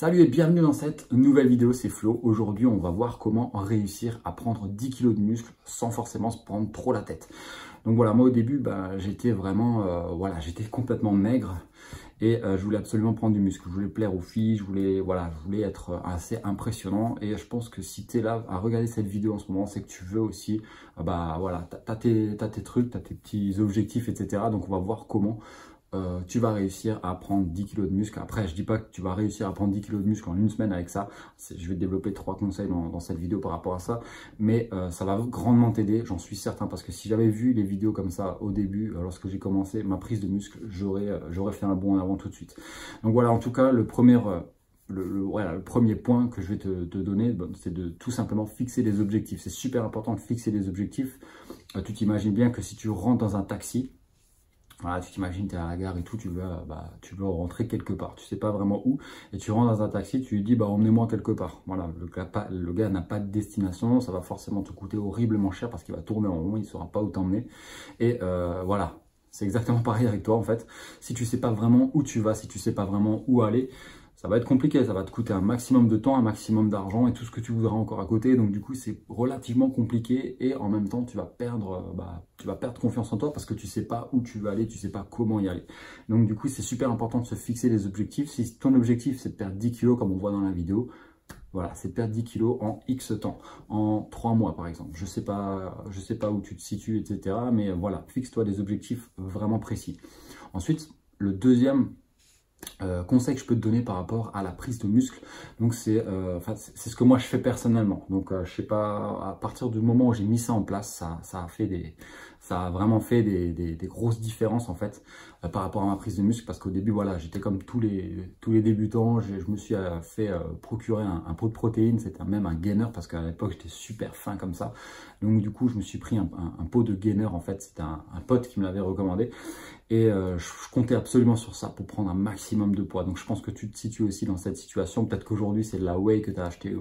Salut et bienvenue dans cette nouvelle vidéo, c'est Flo. Aujourd'hui, on va voir comment réussir à prendre 10 kg de muscle sans forcément se prendre trop la tête. Donc voilà, moi au début, j'étais vraiment, j'étais complètement maigre et je voulais absolument prendre du muscle. Je voulais plaire aux filles, je voulais être assez impressionnant. Et je pense que si tu es là à regarder cette vidéo en ce moment, c'est que tu veux aussi, t'as tes trucs, t'as tes petits objectifs, etc. Donc on va voir comment tu vas réussir à prendre 10 kg de muscle. Après, je dis pas que tu vas réussir à prendre 10 kg de muscle en une semaine avec ça. Je vais développer 3 conseils dans cette vidéo par rapport à ça. Mais ça va grandement t'aider, j'en suis certain. Parce que si j'avais vu les vidéos comme ça au début, lorsque j'ai commencé ma prise de muscle, j'aurais fait un bond en avant tout de suite. Donc voilà, en tout cas, le premier point que je vais te donner, c'est de tout simplement fixer des objectifs. C'est super important de fixer des objectifs. Tu t'imagines bien que si tu rentres dans un taxi, voilà, tu t'imagines, tu es à la gare et tout, tu veux rentrer quelque part, tu sais pas vraiment où, et tu rentres dans un taxi, tu lui dis, emmenez-moi quelque part. Voilà, le gars n'a pas de destination, ça va forcément te coûter horriblement cher parce qu'il va tourner en rond, il ne saura pas où t'emmener. Et voilà, c'est exactement pareil avec toi en fait. Si tu sais pas vraiment où tu vas, si tu sais pas vraiment où aller, ça va être compliqué, ça va te coûter un maximum de temps, un maximum d'argent et tout ce que tu voudras encore à côté. Donc du coup, c'est relativement compliqué et en même temps, tu vas perdre confiance en toi parce que tu sais pas où tu vas aller, tu sais pas comment y aller. Donc du coup, c'est super important de se fixer des objectifs. Si ton objectif, c'est de perdre 10 kg comme on voit dans la vidéo, voilà, c'est de perdre 10 kg en X temps, en 3 mois par exemple. Je sais pas où tu te situes, etc. Mais voilà, fixe-toi des objectifs vraiment précis. Ensuite, le deuxième conseil que je peux te donner par rapport à la prise de muscle, donc c'est ce que moi je fais personnellement. Donc je sais pas, à partir du moment où j'ai mis ça en place, ça a vraiment fait des grosses différences en fait par rapport à ma prise de muscle, parce qu'au début voilà, j'étais comme tous les débutants, je me suis fait procurer un pot de protéines, c'était même un gainer parce qu'à l'époque j'étais super fin comme ça. Donc du coup je me suis pris un pot de gainer en fait, c'était un pote qui me l'avait recommandé. Et je comptais absolument sur ça pour prendre un maximum de poids. Donc je pense que tu te situes aussi dans cette situation. Peut-être qu'aujourd'hui c'est de la whey que tu as acheté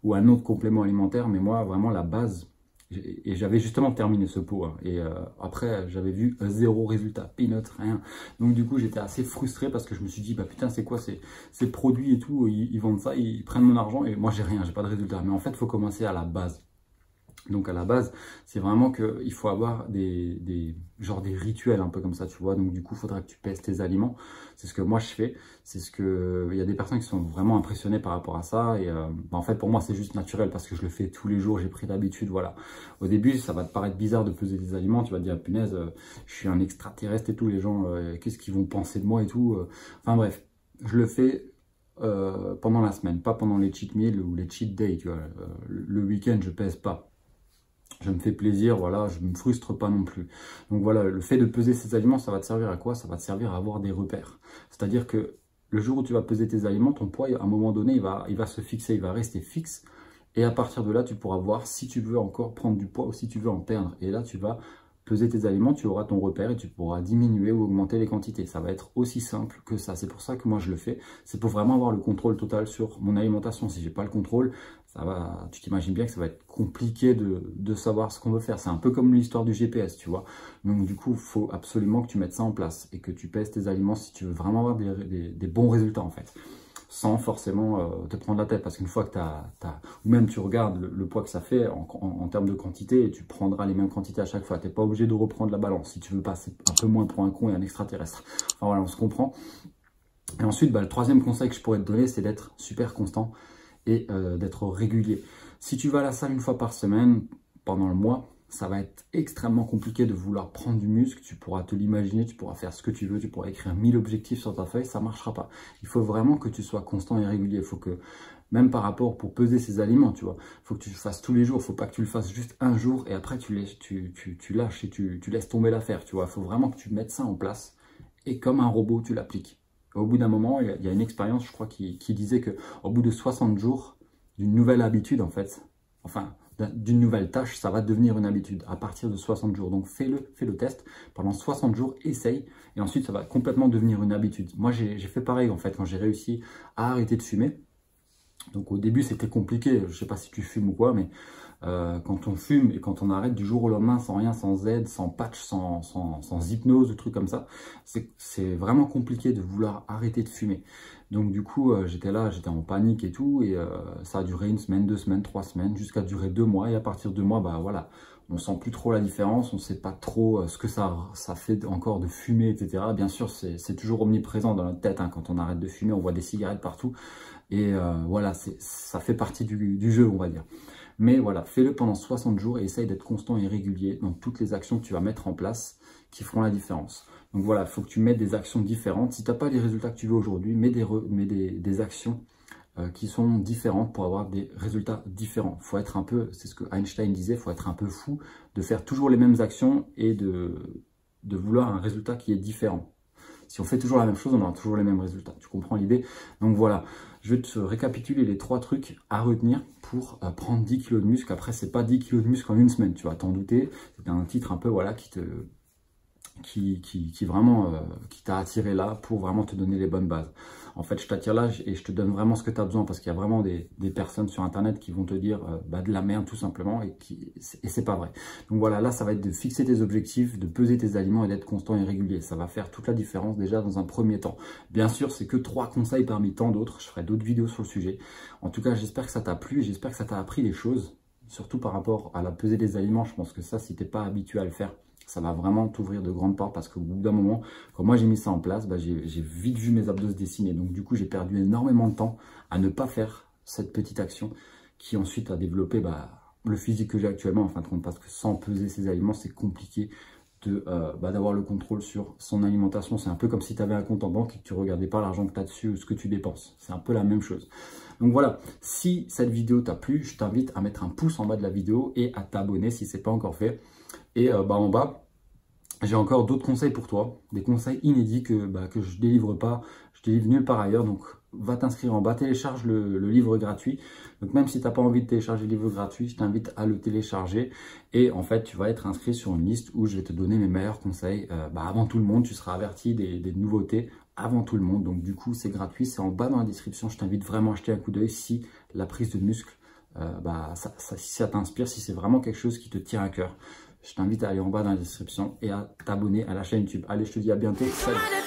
ou un autre complément alimentaire. Mais moi vraiment la base, et j'avais justement terminé ce pot. Hein, et après j'avais vu zéro résultat, peanut, rien. Donc du coup j'étais assez frustré parce que je me suis dit, putain c'est quoi ces produits et tout, ils vendent ça, ils prennent mon argent et moi j'ai rien, j'ai pas de résultat. Mais en fait il faut commencer à la base. Donc à la base, c'est vraiment qu'il faut avoir des rituels un peu comme ça, tu vois. Donc du coup, il faudra que tu pèses tes aliments. C'est ce que moi je fais. Il y a des personnes qui sont vraiment impressionnées par rapport à ça. Et en fait, pour moi, c'est juste naturel parce que je le fais tous les jours. J'ai pris l'habitude, voilà. Au début, ça va te paraître bizarre de peser des aliments. Tu vas te dire, punaise, je suis un extraterrestre et tout. Les gens, qu'est-ce qu'ils vont penser de moi et tout. Enfin bref, je le fais pendant la semaine, pas pendant les cheat meals ou les cheat days. Tu vois. Le week-end, je pèse pas. Je me fais plaisir, voilà, je ne me frustre pas non plus. Donc voilà, le fait de peser ces aliments, ça va te servir à quoi? Ça va te servir à avoir des repères. C'est-à-dire que le jour où tu vas peser tes aliments, ton poids, à un moment donné, il va se fixer, il va rester fixe. Et à partir de là, tu pourras voir si tu veux encore prendre du poids ou si tu veux en perdre. Et là, tu vas peser tes aliments, tu auras ton repère et tu pourras diminuer ou augmenter les quantités. Ça va être aussi simple que ça. C'est pour ça que moi, je le fais. C'est pour vraiment avoir le contrôle total sur mon alimentation. Si j'ai pas le contrôle, tu t'imagines bien que ça va être compliqué de savoir ce qu'on veut faire. C'est un peu comme l'histoire du GPS, tu vois. Donc du coup, il faut absolument que tu mettes ça en place et que tu pèses tes aliments si tu veux vraiment avoir des bons résultats en fait. Sans forcément te prendre la tête, parce qu'une fois que ou même tu regardes le poids que ça fait en termes de quantité, et tu prendras les mêmes quantités à chaque fois. Tu n'es pas obligé de reprendre la balance si tu veux passer un peu moins pour un con et un extraterrestre. Enfin voilà, on se comprend. Et ensuite, le troisième conseil que je pourrais te donner, c'est d'être super constant et d'être régulier. Si tu vas à la salle une fois par semaine, pendant le mois, ça va être extrêmement compliqué de vouloir prendre du muscle. Tu pourras te l'imaginer, tu pourras faire ce que tu veux, tu pourras écrire 1000 objectifs sur ta feuille, ça ne marchera pas. Il faut vraiment que tu sois constant et régulier. Il faut que, même par rapport pour peser ces aliments, tu vois, il faut que tu le fasses tous les jours. Il ne faut pas que tu le fasses juste un jour et après tu lâches et tu laisses tomber l'affaire. Tu vois, il faut vraiment que tu mettes ça en place et comme un robot, tu l'appliques. Au bout d'un moment, il y a une expérience, je crois, qui disait qu'au bout de 60 jours, d'une nouvelle habitude, en fait, enfin, d'une nouvelle tâche, ça va devenir une habitude à partir de 60 jours. Donc, fais le test pendant 60 jours, essaye, et ensuite, ça va complètement devenir une habitude. Moi, j'ai fait pareil, en fait, quand j'ai réussi à arrêter de fumer. Donc au début c'était compliqué, je sais pas si tu fumes ou quoi, mais quand on fume et quand on arrête du jour au lendemain sans rien, sans aide, sans patch, sans hypnose ou trucs comme ça, c'est vraiment compliqué de vouloir arrêter de fumer. Donc du coup j'étais là, j'étais en panique et tout, et ça a duré 1 semaine, 2 semaines, 3 semaines, jusqu'à durer 2 mois, et à partir de 2 mois, bah voilà, on sent plus trop la différence, on sait pas trop ce que ça fait encore de fumer, etc. Bien sûr c'est toujours omniprésent dans notre tête, hein. Quand on arrête de fumer, on voit des cigarettes partout, et voilà, ça fait partie du jeu, on va dire. Mais voilà, fais-le pendant 60 jours et essaye d'être constant et régulier dans toutes les actions que tu vas mettre en place qui feront la différence. Donc voilà, il faut que tu mettes des actions différentes. Si tu n'as pas les résultats que tu veux aujourd'hui, mets des actions qui sont différentes pour avoir des résultats différents. Il faut être un peu, c'est ce que Einstein disait, il faut être un peu fou de faire toujours les mêmes actions et de vouloir un résultat qui est différent. Si on fait toujours la même chose, on aura toujours les mêmes résultats. Tu comprends l'idée? Donc voilà, je vais te récapituler les 3 trucs à retenir pour prendre 10 kg de muscle. Après, c'est pas 10 kg de muscle en 1 semaine, tu vas t'en douter. C'est un titre un peu voilà qui t'a attiré là pour vraiment te donner les bonnes bases. En fait, je t'attire là et je te donne vraiment ce que tu as besoin, parce qu'il y a vraiment des personnes sur internet qui vont te dire de la merde tout simplement, et c'est pas vrai. Donc voilà, là ça va être de fixer tes objectifs, de peser tes aliments et d'être constant et régulier. Ça va faire toute la différence déjà dans un premier temps. Bien sûr, c'est que 3 conseils parmi tant d'autres. Je ferai d'autres vidéos sur le sujet. En tout cas, j'espère que ça t'a plu, j'espère que ça t'a appris des choses, surtout par rapport à la pesée des aliments. Je pense que ça, si t'es pas habitué à le faire, ça va vraiment t'ouvrir de grandes portes, parce qu'au bout d'un moment, quand moi j'ai mis ça en place, j'ai vite vu mes abdos se dessiner. Donc du coup, j'ai perdu énormément de temps à ne pas faire cette petite action qui ensuite a développé le physique que j'ai actuellement, en fin de compte, parce que sans peser ses aliments, c'est compliqué d'avoir le contrôle sur son alimentation. C'est un peu comme si tu avais un compte en banque et que tu ne regardais pas l'argent que tu as dessus ou ce que tu dépenses. C'est un peu la même chose. Donc voilà, si cette vidéo t'a plu, je t'invite à mettre un pouce en bas de la vidéo et à t'abonner si ce n'est pas encore fait. Et en bas, j'ai encore d'autres conseils pour toi, des conseils inédits que je délivre pas, je délivre nulle part ailleurs. Donc va t'inscrire en bas, télécharge le livre gratuit. Donc même si tu n'as pas envie de télécharger le livre gratuit, je t'invite à le télécharger. Et en fait, tu vas être inscrit sur une liste où je vais te donner mes meilleurs conseils avant tout le monde. Tu seras averti des nouveautés avant tout le monde. Donc du coup, c'est gratuit, c'est en bas dans la description. Je t'invite vraiment à jeter un coup d'œil si la prise de muscle, si ça t'inspire, si c'est vraiment quelque chose qui te tient à cœur. Je t'invite à aller en bas dans la description et à t'abonner à la chaîne YouTube. Allez, je te dis à bientôt. Salut!